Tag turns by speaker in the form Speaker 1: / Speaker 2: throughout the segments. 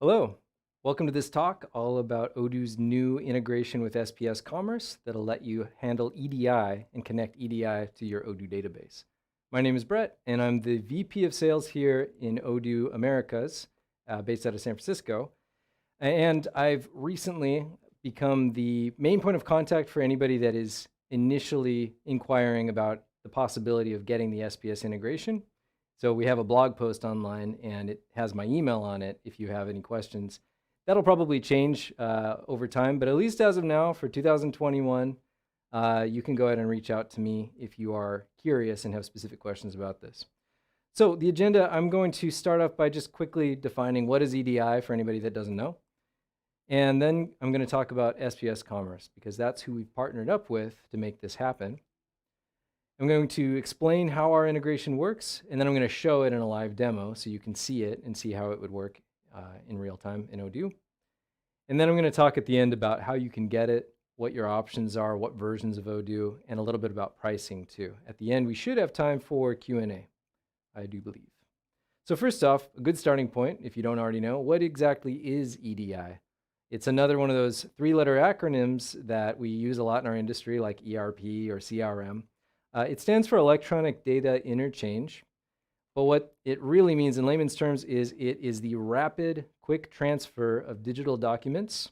Speaker 1: Hello, welcome to this talk all about Odoo's new integration with SPS Commerce that'll let you handle EDI and connect EDI to your Odoo database. My name is Brett, and I'm the VP of Sales here in Odoo Americas, based out of San Francisco. And I've recently become the main point of contact for anybody that is initially inquiring about the possibility of getting the SPS integration. So we have a blog post online, and it has my email on it if you have any questions. That'll probably change over time, but at least as of now, for 2021, you can go ahead and reach out to me if you are curious and have specific questions about this. So the agenda, I'm going to start off by just quickly defining what is EDI for anybody that doesn't know. And then I'm going to talk about SPS Commerce, because that's who we've partnered up with to make this happen. I'm going to explain how our integration works, and then I'm going to show it in a live demo so you can see it and see how it would work in real time in Odoo. And then I'm going to talk at the end about how you can get it, what your options are, what versions of Odoo, and a little bit about pricing too. At the end, we should have time for Q&A, I do believe. So first off, a good starting point, if you don't already know, what exactly is EDI? It's another one of those three-letter acronyms that we use a lot in our industry, like ERP or CRM. It stands for Electronic Data Interchange, but what it really means in layman's terms is it is the rapid, quick transfer of digital documents.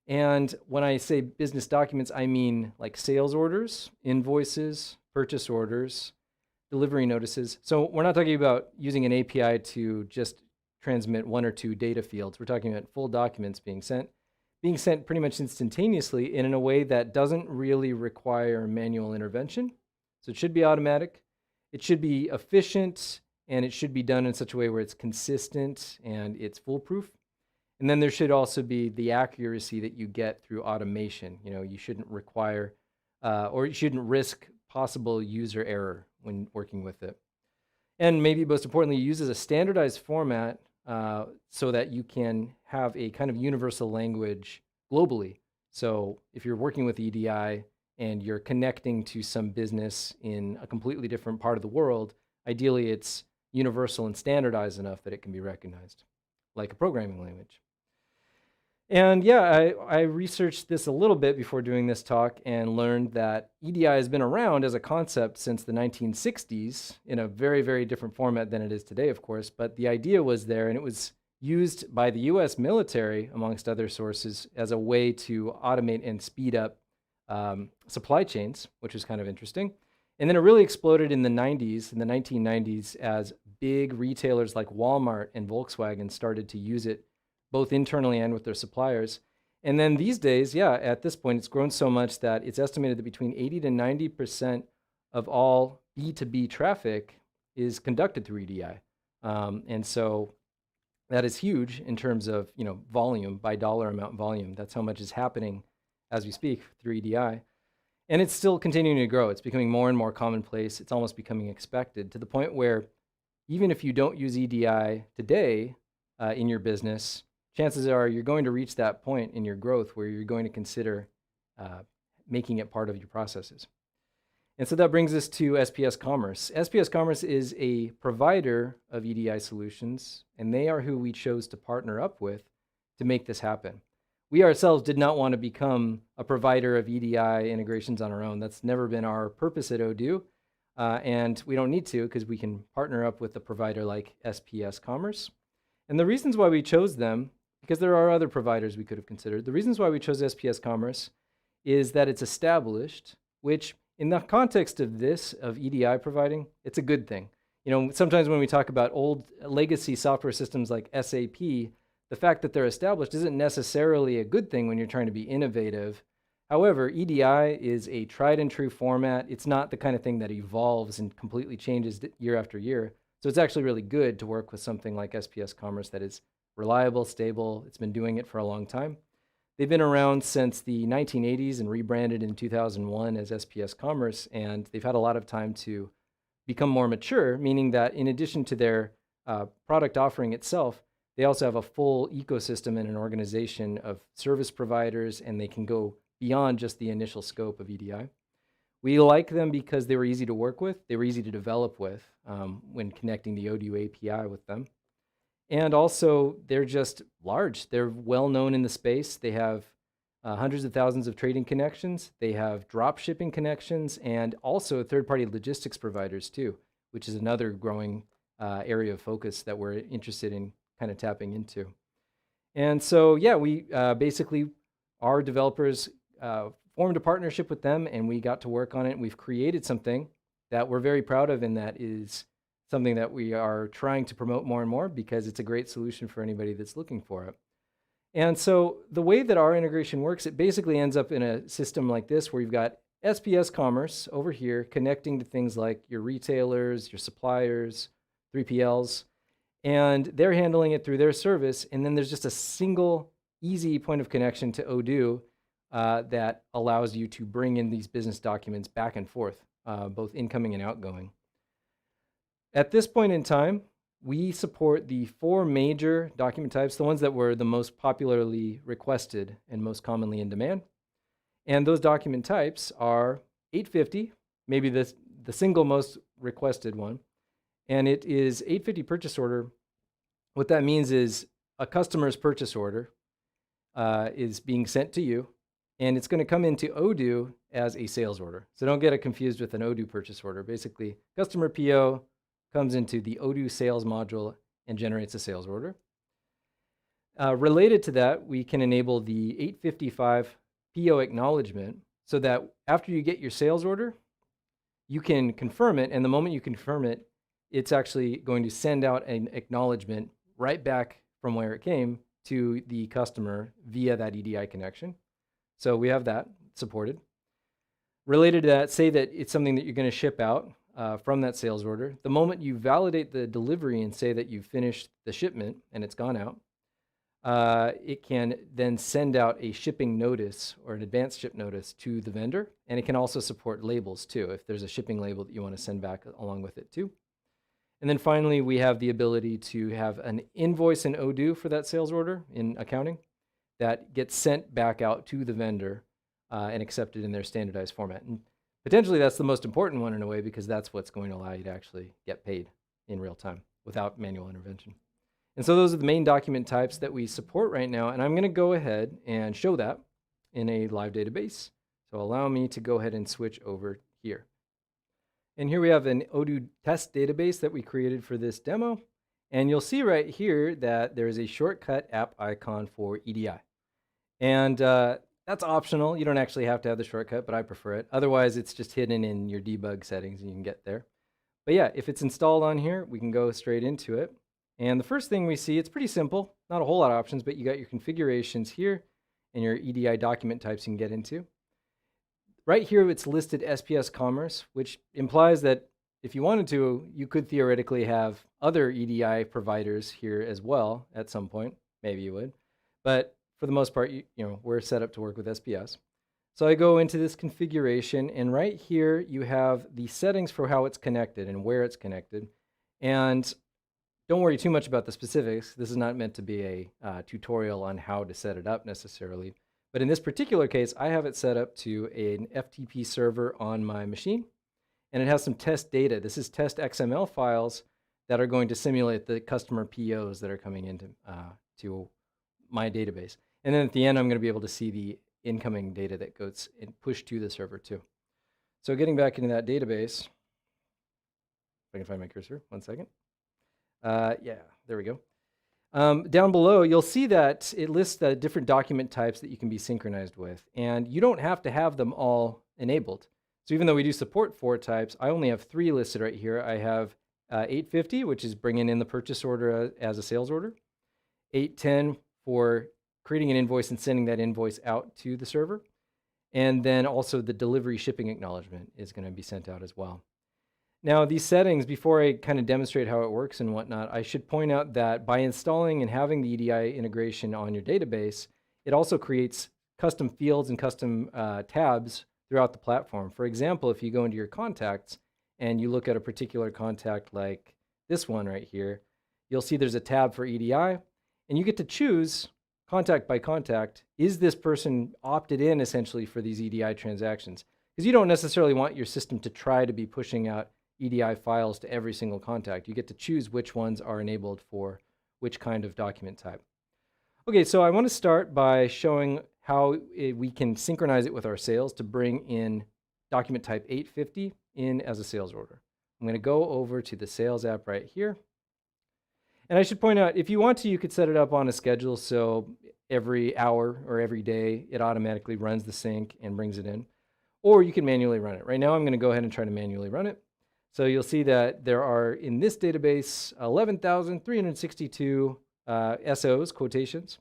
Speaker 1: And when I say business documents, I mean like sales orders, invoices, purchase orders, delivery notices. So we're not talking about using an API to just transmit one or two data fields. We're talking about full documents being sent pretty much instantaneously and in a way that doesn't really require manual intervention. So it should be automatic, it should be efficient, and it should be done in such a way where it's consistent and it's foolproof. And then there should also be the accuracy that you get through automation. You know, you shouldn't require or you shouldn't risk possible user error when working with it. And maybe most importantly, use as a standardized format so that you can have a kind of universal language globally. So if you're working with EDI and you're connecting to some business in a completely different part of the world, ideally it's universal and standardized enough that it can be recognized, like a programming language. And yeah, I researched this a little bit before doing this talk and learned that EDI has been around as a concept since the 1960s in a very, very different format than it is today, of course. But the idea was there, and it was used by the US military, amongst other sources, as a way to automate and speed up supply chains, which was kind of interesting. And then it really exploded in the 90s, in the 1990s, as big retailers like Walmart and Volkswagen started to use it both internally and with their suppliers. And then these days, yeah, at this point, it's grown so much that it's estimated that between 80 to 90% of all B2B traffic is conducted through EDI. And so that is huge in terms of, you know, volume, by dollar amount volume. That's how much is happening as we speak through EDI. And it's still continuing to grow. It's becoming more and more commonplace. It's almost becoming expected, to the point where even if you don't use EDI today in your business, chances are you're going to reach that point in your growth where you're going to consider making it part of your processes. And so that brings us to SPS Commerce. SPS Commerce is a provider of EDI solutions, and they are who we chose to partner up with to make this happen. We ourselves did not want to become a provider of EDI integrations on our own. That's never been our purpose at Odoo, and we don't need to, because we can partner up with a provider like SPS Commerce. And the reasons why we chose them, because there are other providers we could have considered, the reasons why we chose SPS Commerce is that it's established, which in the context of this, of EDI providing, it's a good thing. You know, sometimes when we talk about old legacy software systems like SAP, the fact that they're established isn't necessarily a good thing when you're trying to be innovative. However, EDI is a tried and true format. It's not the kind of thing that evolves and completely changes year after year. So it's actually really good to work with something like SPS Commerce that is reliable, stable. It's been doing it for a long time. They've been around since the 1980s and rebranded in 2001 as SPS Commerce, and they've had a lot of time to become more mature, meaning that in addition to their product offering itself, they also have a full ecosystem and an organization of service providers, and they can go beyond just the initial scope of EDI. We like them because they were easy to work with. They were easy to develop with when connecting the Odoo API with them. And also, they're just large. They're well known in the space. They have hundreds of thousands of trading connections. They have drop shipping connections and also third-party logistics providers too, which is another growing area of focus that we're interested in kind of tapping into. And so, yeah, we basically, our developers formed a partnership with them and we got to work on it. We've created something that we're very proud of, and that is something that we are trying to promote more and more because it's a great solution for anybody that's looking for it. And so the way that our integration works, it basically ends up in a system like this where you've got SPS Commerce over here connecting to things like your retailers, your suppliers, 3PLs, and they're handling it through their service. And then there's just a single easy point of connection to Odoo that allows you to bring in these business documents back and forth, both incoming and outgoing. At this point in time, we support the 4 major document types, the ones that were the most popularly requested and most commonly in demand. And those document types are 850, maybe the single most requested one. And it is 850 purchase order. What that means is a customer's purchase order is being sent to you, and it's going to come into Odoo as a sales order. So don't get it confused with an Odoo purchase order. Basically, customer PO comes into the Odoo sales module and generates a sales order. Related to that, we can enable the 855 PO acknowledgement so that after you get your sales order, you can confirm it. And the moment you confirm it, it's actually going to send out an acknowledgement right back from where it came to the customer via that EDI connection. So we have that supported. Related to that, say that it's something that you're going to ship out from that sales order. The moment you validate the delivery and say that you've finished the shipment and it's gone out, it can then send out a shipping notice or an advanced ship notice to the vendor. And it can also support labels too, if there's a shipping label that you want to send back along with it too. And then finally, we have the ability to have an invoice in Odoo for that sales order in accounting that gets sent back out to the vendor and accepted in their standardized format. And potentially that's the most important one in a way, because that's what's going to allow you to actually get paid in real time without manual intervention. And so those are the main document types that we support right now. And I'm going to go ahead and show that in a live database. So allow me to go ahead and switch over here. And here we have an Odoo test database that we created for this demo. And you'll see right here that there is a shortcut app icon for EDI. And that's optional. You don't actually have to have the shortcut, but I prefer it. Otherwise, it's just hidden in your debug settings and you can get there. But yeah, if it's installed on here, we can go straight into it. And the first thing we see, it's pretty simple. Not a whole lot of options, but you got your configurations here and your EDI document types you can get into. Right here, it's listed SPS Commerce, which implies that if you wanted to, you could theoretically have other EDI providers here as well at some point. Maybe you would. But for the most part, we're set up to work with SPS. So I go into this configuration, and right here, you have the settings for how it's connected and where it's connected. And don't worry too much about the specifics. This is not meant to be a tutorial on how to set it up necessarily. But in this particular case, I have it set up to an FTP server on my machine, and it has some test data. This is test XML files that are going to simulate the customer POs that are coming into to my database. And then at the end, I'm going to be able to see the incoming data that goes pushed to the server too. So getting back into that database, if I can find my cursor, 1 second. Yeah, there we go. Down below, you'll see that it lists the different document types that you can be synchronized with, and you don't have to have them all enabled. So even though we do support 4 types, I only have 3 listed right here. I have 850, which is bringing in the purchase order as a sales order, 810 for creating an invoice and sending that invoice out to the server, and then also the delivery shipping acknowledgement is going to be sent out as well. Now, these settings, before I kind of demonstrate how it works and whatnot, I should point out that by installing and having the EDI integration on your database, it also creates custom fields and custom tabs throughout the platform. For example, if you go into your contacts and you look at a particular contact like this one right here, you'll see there's a tab for EDI, and you get to choose contact by contact. Is this person opted in essentially for these EDI transactions? Because you don't necessarily want your system to try to be pushing out EDI files to every single contact. You get to choose which ones are enabled for which kind of document type. Okay, so I want to start by showing how we can synchronize it with our sales to bring in document type 850 in as a sales order. I'm going to go over to the sales app right here. And I should point out, if you want to, you could set it up on a schedule so every hour or every day it automatically runs the sync and brings it in. Or you can manually run it. Right now I'm going to go ahead and try to manually run it. So you'll see that there are, in this database, 11,362 SOs, quotations.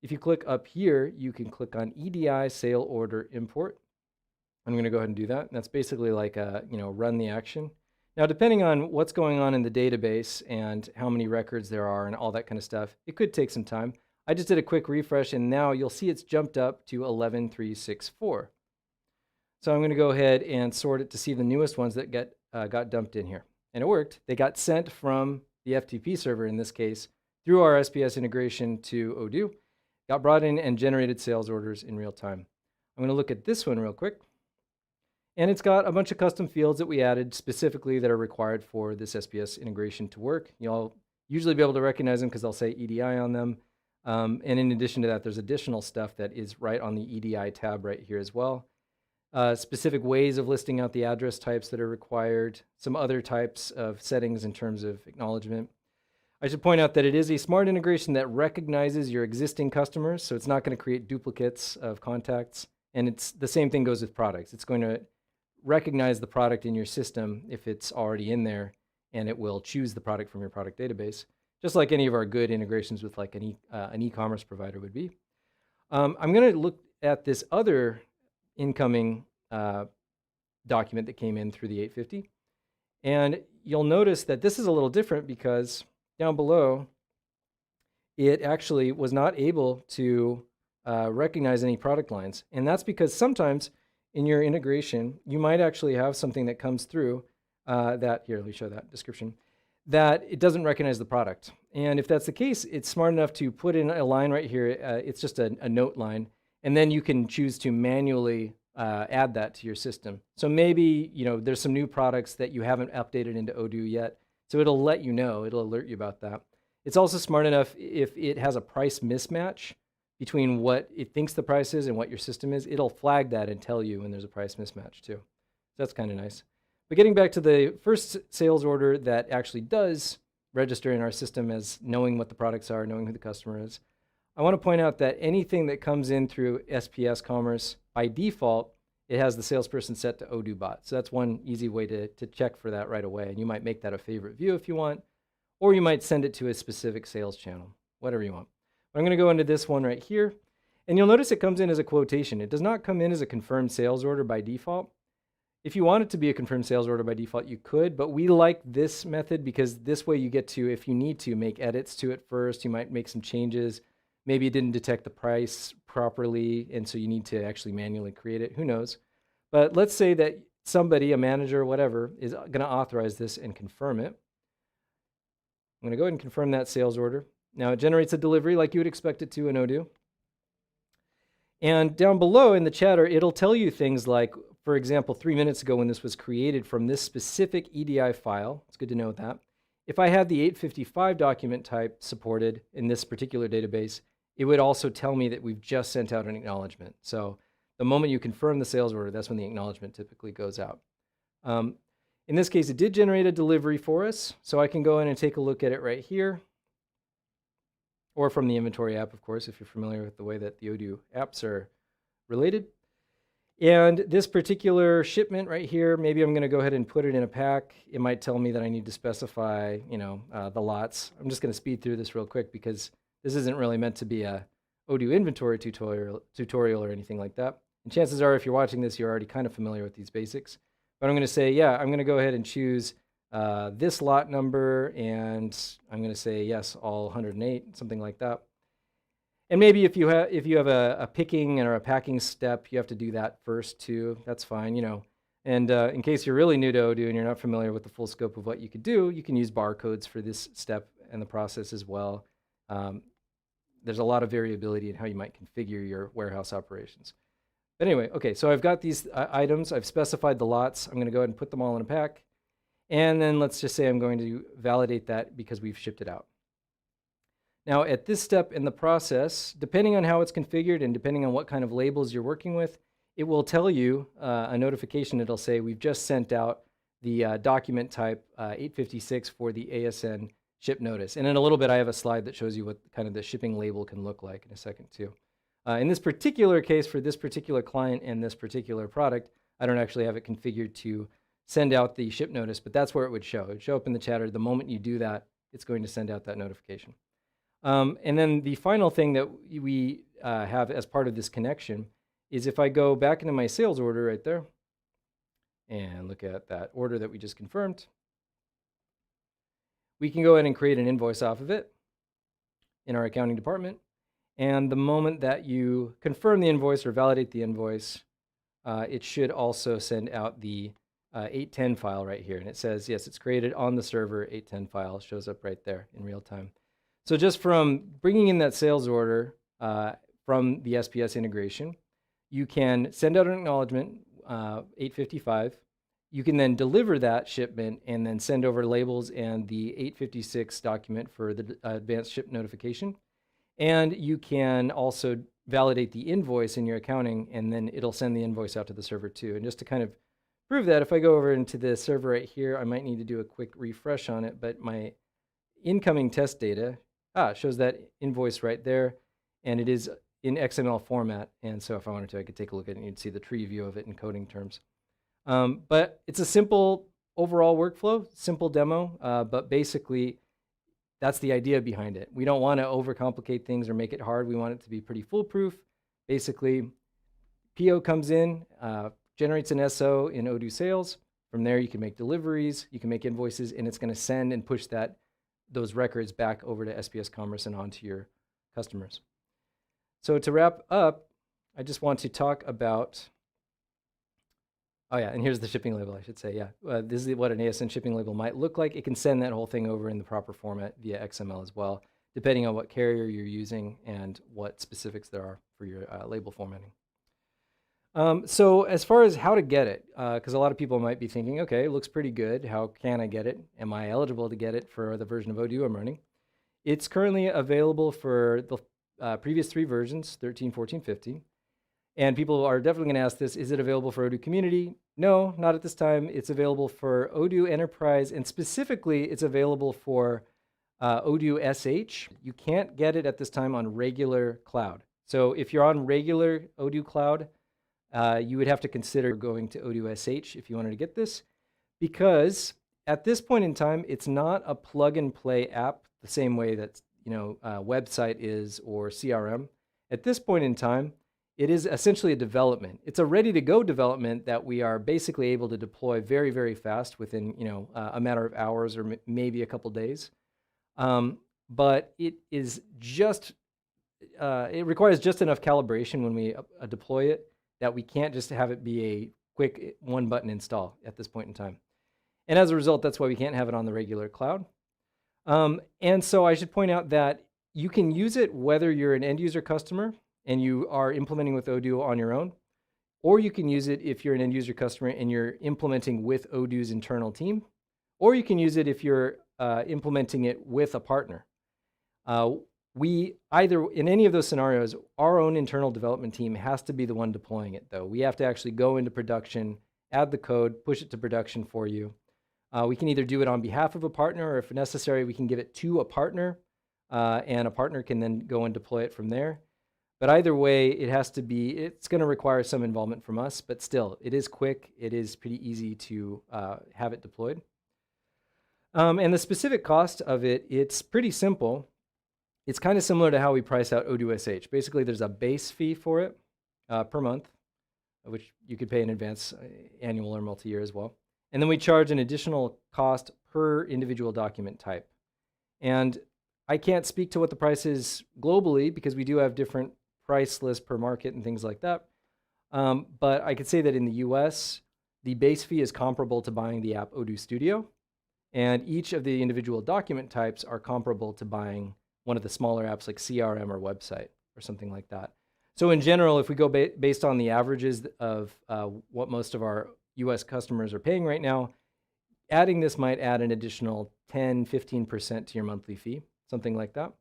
Speaker 1: If you click up here, you can click on EDI sale order import. I'm going to go ahead and do that. And that's basically like run the action. Now, depending on what's going on in the database and how many records there are and all that kind of stuff, it could take some time. I just did a quick refresh, and now you'll see it's jumped up to 11,364. So I'm going to go ahead and sort it to see the newest ones that got dumped in here. And it worked. They got sent from the FTP server, in this case, through our SPS integration to Odoo, got brought in and generated sales orders in real time. I'm going to look at this one real quick. And it's got a bunch of custom fields that we added specifically that are required for this SPS integration to work. You'll usually be able to recognize them because they'll say EDI on them. And in addition to that, there's additional stuff that is right on the EDI tab right here as well. Specific ways of listing out the address types that are required, some other types of settings in terms of acknowledgement. I should point out that it is a smart integration that recognizes your existing customers, so it's not going to create duplicates of contacts. And it's the same thing goes with products. It's going to recognize the product in your system if it's already in there, and it will choose the product from your product database, just like any of our good integrations with like an e-commerce provider would be. I'm going to look at this other incoming document that came in through the 850, and you'll notice that this is a little different because down below, it actually was not able to recognize any product lines, and that's because sometimes in your integration, you might actually have something that comes through that, here, let me show that description, that it doesn't recognize the product. And if that's the case, it's smart enough to put in a line right here. It's just a note line. And then you can choose to manually add that to your system. So maybe, there's some new products that you haven't updated into Odoo yet. So it'll let you know, it'll alert you about that. It's also smart enough if it has a price mismatch between what it thinks the price is and what your system is, it'll flag that and tell you when there's a price mismatch too. That's kind of nice. But getting back to the first sales order that actually does register in our system as knowing what the products are, knowing who the customer is, I want to point out that anything that comes in through SPS Commerce, by default, it has the salesperson set to Odoo bot. So that's one easy way to check for that right away. And you might make that a favorite view if you want, or you might send it to a specific sales channel, whatever you want. I'm going to go into this one right here, and you'll notice it comes in as a quotation. It does not come in as a confirmed sales order by default. If you want it to be a confirmed sales order by default, you could, but we like this method because this way you get to, if you need to, make edits to it first. You might make some changes. Maybe it didn't detect the price properly, and so you need to actually manually create it. Who knows? But let's say that somebody, a manager, whatever, is going to authorize this and confirm it. I'm going to go ahead and confirm that sales order. Now it generates a delivery like you would expect it to in Odoo. And down below in the chatter, it'll tell you things like, for example, 3 minutes ago when this was created from this specific EDI file, it's good to know that. If I had the 855 document type supported in this particular database, it would also tell me that we've just sent out an acknowledgement. So the moment you confirm the sales order, that's when the acknowledgement typically goes out. In this case, it did generate a delivery for us, so I can go in and take a look at it right here. Or from the inventory app, of course, if you're familiar with the way that the Odoo apps are related. And this particular shipment right here, maybe I'm going to go ahead and put it in a pack. It might tell me that I need to specify, the lots. I'm just going to speed through this real quick because this isn't really meant to be a Odoo inventory tutorial or anything like that. And chances are, if you're watching this, you're already kind of familiar with these basics. But I'm going to say, yeah, I'm going to go ahead and choose this lot number, and I'm going to say yes, all 108, something like that. And maybe if you have a picking or a packing step, you have to do that first too. That's fine, And in case you're really new to Odoo and you're not familiar with the full scope of what you could do, you can use barcodes for this step and the process as well. There's a lot of variability in how you might configure your warehouse operations. But anyway, okay, so I've got these items. I've specified the lots. I'm going to go ahead and put them all in a pack. And then let's just say I'm going to validate that because we've shipped it out. Now, at this step in the process, depending on how it's configured and depending on what kind of labels you're working with, it will tell you a notification. It'll say, we've just sent out the document type 856 for the ASN ship notice. And in a little bit, I have a slide that shows you what kind of the shipping label can look like in a second too. In this particular case, for this particular client and this particular product, I don't actually have it configured to send out the ship notice, but that's where it would show. It would show up in the chatter. The moment you do that, it's going to send out that notification. And then the final thing that we have as part of this connection is if I go back into my sales order right there and look at that order that we just confirmed, we can go ahead and create an invoice off of it in our accounting department. And the moment that you confirm the invoice or validate the invoice, it should also send out the 810 file right here. And it says, yes, it's created on the server. 810 file shows up right there in real time. So just from bringing in that sales order from the SPS integration, you can send out an acknowledgement, 855. You can then deliver that shipment and then send over labels and the 856 document for the advanced ship notification. And you can also validate the invoice in your accounting, and then it'll send the invoice out to the server too. And just to kind of prove that, if I go over into the server right here, I might need to do a quick refresh on it, but my incoming test data shows that invoice right there, and it is in XML format. And so if I wanted to, I could take a look at it and you'd see the tree view of it in coding terms. But it's a simple overall workflow, simple demo, but basically that's the idea behind it. We don't want to overcomplicate things or make it hard. We want it to be pretty foolproof. Basically, PO comes in, generates an SO in Odoo Sales. From there, you can make deliveries, you can make invoices, and it's going to send and push those records back over to SPS Commerce and onto your customers. So to wrap up, I just want to talk about, and here's the shipping label, I should say. This is what an ASN shipping label might look like. It can send that whole thing over in the proper format via XML as well, depending on what carrier you're using and what specifics there are for your label formatting. So as far as how to get it, because a lot of people might be thinking, okay, it looks pretty good. How can I get it? Am I eligible to get it for the version of Odoo I'm running? It's currently available for the previous 3 versions, 13, 14, 15. And people are definitely going to ask this, is it available for Odoo Community? No, not at this time. It's available for Odoo Enterprise, and specifically, it's available for Odoo SH. You can't get it at this time on regular cloud. So if you're on regular Odoo cloud, you would have to consider going to Odoo SH if you wanted to get this, because at this point in time, it's not a plug-and-play app the same way that website is or CRM. At this point in time, it is essentially a development. It's a ready-to-go development that we are basically able to deploy very, very fast within a matter of hours or maybe a couple days. But it is just it requires just enough calibration when we deploy it that we can't just have it be a quick one-button install at this point in time. And as a result, that's why we can't have it on the regular cloud. And so I should point out that you can use it whether you're an end-user customer and you are implementing with Odoo on your own, or you can use it if you're an end-user customer and you're implementing with Odoo's internal team, or you can use it if you're implementing it with a partner. We either, in any of those scenarios, our own internal development team has to be the one deploying it, though. We have to actually go into production, add the code, push it to production for you. We can either do it on behalf of a partner, or if necessary, we can give it to a partner, and a partner can then go and deploy it from there. But either way, it's going to require some involvement from us, but still, it is quick. It is pretty easy to have it deployed. And the specific cost of it, it's pretty simple. It's kind of similar to how we price out Odoo SH. Basically, there's a base fee for it per month, which you could pay in advance, annual or multi-year as well. And then we charge an additional cost per individual document type. And I can't speak to what the price is globally because we do have different price lists per market and things like that. But I could say that in the US, the base fee is comparable to buying the app Odoo Studio. And each of the individual document types are comparable to buying one of the smaller apps like CRM or website or something like that. So in general, if we go based on the averages of what most of our US customers are paying right now, adding this might add an additional 10, 15% to your monthly fee, something like that.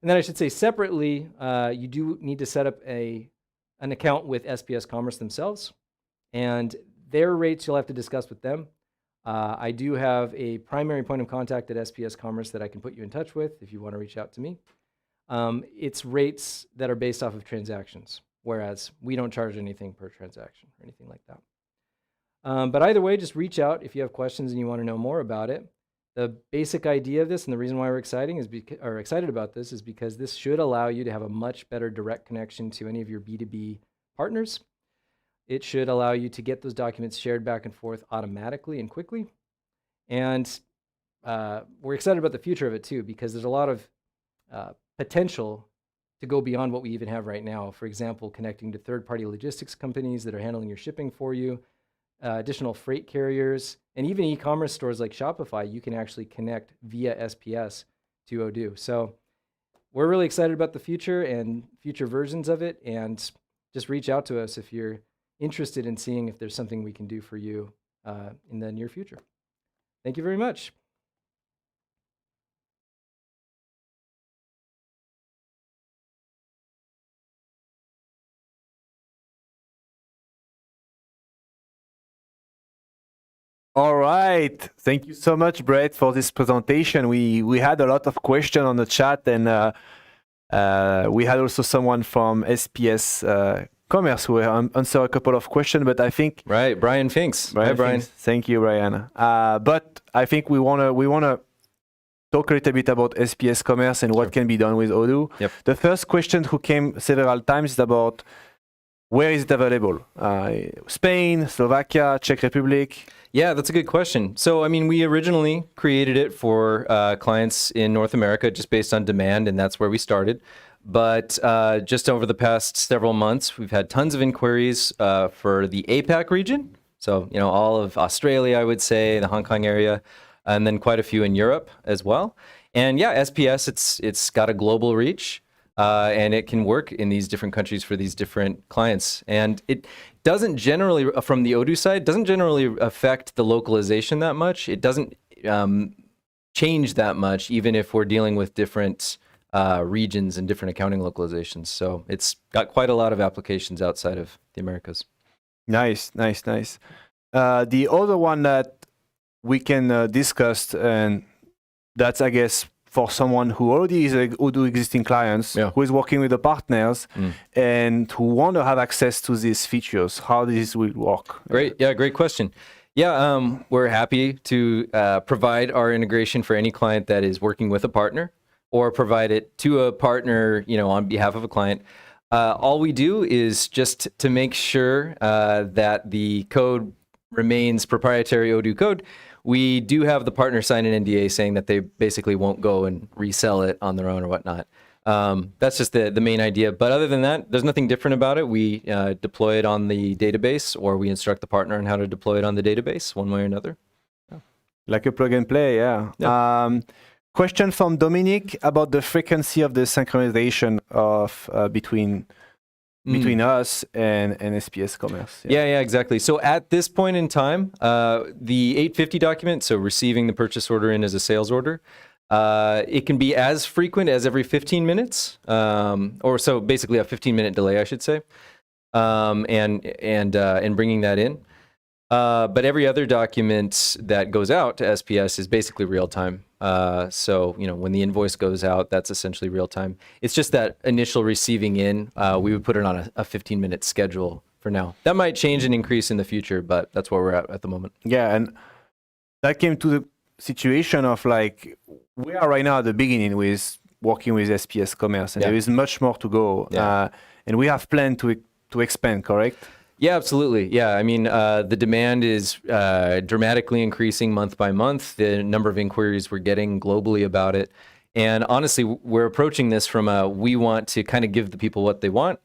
Speaker 1: And then I should say separately, you do need to set up an account with SPS Commerce themselves, and their rates you'll have to discuss with them. I do have a primary point of contact at SPS Commerce that I can put you in touch with if you want to reach out to me. It's rates that are based off of transactions, whereas we don't charge anything per transaction or anything like that. But either way, just reach out if you have questions and you want to know more about it. The basic idea of this, and the reason why we're excited about this, is because this should allow you to have a much better direct connection to any of your B2B partners. It should allow you to get those documents shared back and forth automatically and quickly. And we're excited about the future of it too, because there's a lot of potential to go beyond what we even have right now. For example, connecting to third-party logistics companies that are handling your shipping for you, additional freight carriers, and even e-commerce stores like Shopify, you can actually connect via SPS to Odoo. So we're really excited about the future and future versions of it, and just reach out to us if you're interested in seeing if there's something we can do for you in the near future. Thank you very much.
Speaker 2: All right. Thank you so much, Brett, for this presentation. We had a lot of questions on the chat, and we had also someone from SPS Commerce who answered a couple of questions, but I think...
Speaker 1: Right, Brian Finks. Hi, Brian.
Speaker 2: Thank you, Brian. But I think we wanna talk a little bit about SPS Commerce and what can be done with Odoo.
Speaker 1: Yep.
Speaker 2: The first question who came several times is about where is it available? Spain, Slovakia, Czech Republic?
Speaker 1: Yeah, that's a good question. So, I mean, we originally created it for clients in North America just based on demand, and that's where we started. But just over the past several months, we've had tons of inquiries for the APAC region. So, you know, all of Australia, I would say, the Hong Kong area, and then quite a few in Europe as well. And yeah, SPS, it's got a global reach. And it can work in these different countries for these different clients. And it doesn't generally, from the Odoo side, doesn't generally affect the localization that much. It doesn't change that much, even if we're dealing with different regions and different accounting localizations. So it's got quite a lot of applications outside of the Americas.
Speaker 2: Nice, nice, nice. The other one that we can discuss, and that's, I guess, for someone who already is a Odoo existing clients, who is working with the partners and who want to have access to these features, how this will work.
Speaker 1: Great. Yeah, great question. Yeah, we're happy to provide our integration for any client that is working with a partner or provide it to a partner, you know, on behalf of a client. All we do is just to make sure that the code remains proprietary Odoo code. We do have the partner sign an NDA saying that they basically won't go and resell it on their own or whatnot. That's just the main idea. But other than that, there's nothing different about it. We deploy it on the database, or we instruct the partner on how to deploy it on the database one way or another.
Speaker 2: Yeah. Like a plug and play, yeah. Question from Dominic about the frequency of the synchronization of between us and SPS Commerce.
Speaker 1: Yeah, exactly. So at this point in time, the 850 document, so receiving the purchase order in as a sales order, it can be as frequent as every 15 minutes, or so basically a 15-minute delay, I should say, and bringing that in. But every other document that goes out to SPS is basically real time. So, you know, when the invoice goes out, that's essentially real time. It's just that initial receiving in, we would put it on a 15-minute schedule for now. That might change and increase in the future, but that's where we're at the moment.
Speaker 2: Yeah, and that came to the situation of like, we are right now at the beginning with working with SPS Commerce, and there is much more to go. And we have planned to expand, correct?
Speaker 1: Yeah, absolutely. Yeah, I mean, the demand is dramatically increasing month by month, the number of inquiries we're getting globally about it. And honestly, we're approaching this from we want to kind of give the people what they want.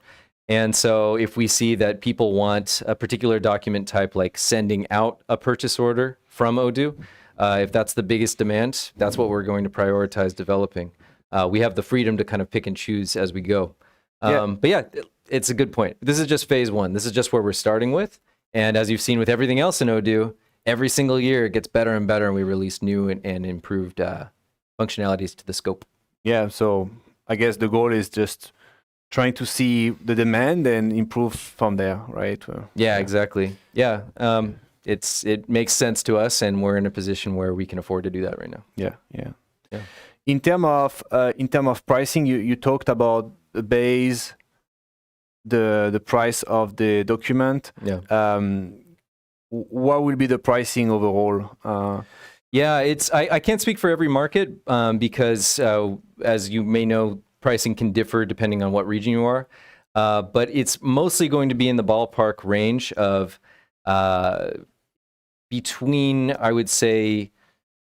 Speaker 1: And so if we see that people want a particular document type, like sending out a purchase order from Odoo, if that's the biggest demand, that's what we're going to prioritize developing. We have the freedom to kind of pick and choose as we go. But yeah, it's a good point. This is just phase one. This is just where we're starting with. And as you've seen with everything else in Odoo, every single year it gets better and better, and we release new and improved functionalities to the scope.
Speaker 2: Yeah, so I guess the goal is just trying to see the demand and improve from there, right?
Speaker 1: Yeah, exactly. Yeah, it makes sense to us, and we're in a position where we can afford to do that right now.
Speaker 2: Yeah. In terms of pricing, you talked about the base, the price of the document.
Speaker 1: Yeah.
Speaker 2: What will be the pricing overall?
Speaker 1: Yeah, I can't speak for every market because as you may know, pricing can differ depending on what region you are. But it's mostly going to be in the ballpark range of between, I would say,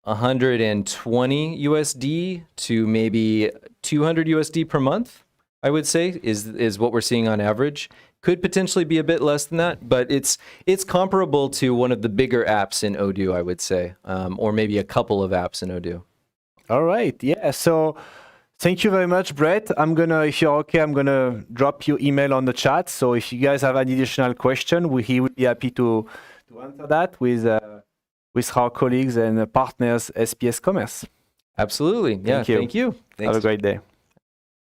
Speaker 1: 120 USD to maybe 200 USD per month, I would say, is what we're seeing on average. Could potentially be a bit less than that, but it's comparable to one of the bigger apps in Odoo, I would say, or maybe a couple of apps in Odoo.
Speaker 2: All right. Yeah. So thank you very much, Brett. If you're okay, I'm gonna drop your email on the chat. So if you guys have any additional question, he would be happy to answer that with our colleagues and partners, SPS Commerce.
Speaker 1: Absolutely. Yeah. Thank you.
Speaker 2: Have a great day.